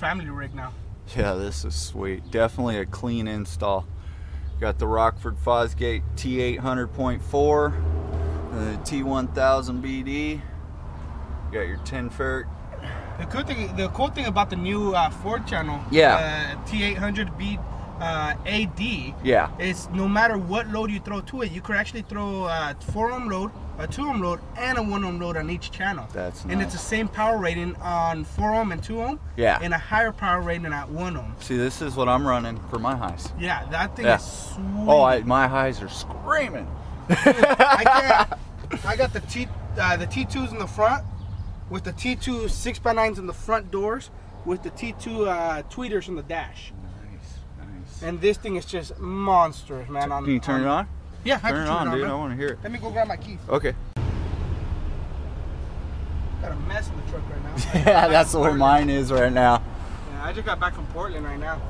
family rig now. Yeah, this is sweet. Definitely a clean install. Got the Rockford Fosgate T800.4, the T1000 BD. Got your 10 ferret. The cool thing about the new Ford channel, T800 AD, is no matter what load you throw to it, you could actually throw a 4-ohm load, a 2-ohm load, and a 1-ohm load on each channel. That's nice. And it's the same power rating on 4-ohm and 2-ohm, and a higher power rating at 1-ohm. See, this is what I'm running for my highs. Yeah, that thing is sweet. Oh, my highs are screaming. I got the T2s in the front, with the T2 6x9s in the front doors, with the T2 tweeters in the dash. Nice. And this thing is just monstrous, man. Can you turn it on? Yeah, I can turn it on, dude. I want to hear it. Let me go grab my keys. Okay. Got a mess in the truck right now. Yeah, that's where mine is right now. Yeah, I just got back from Portland right now.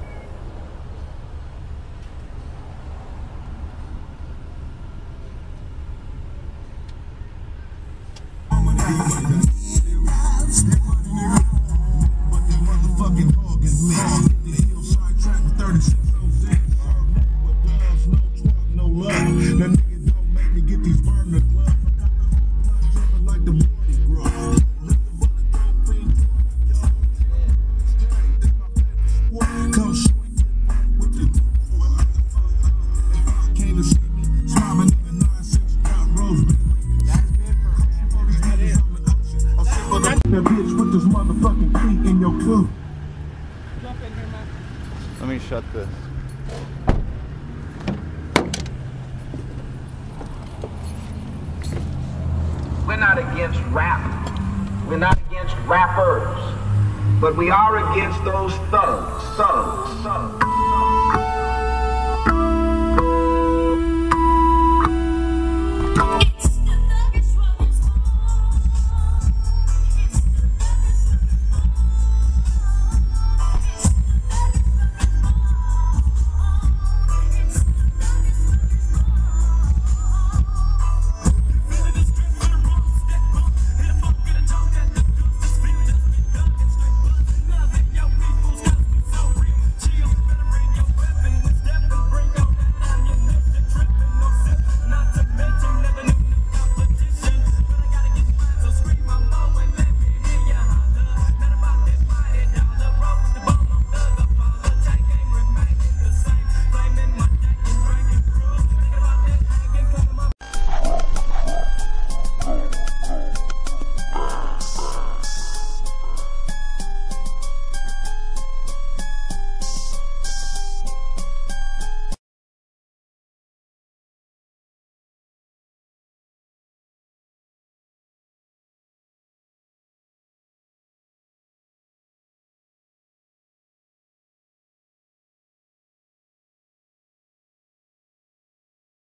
Let me shut this. We're not against rap. We're not against rappers. But we are against those thugs.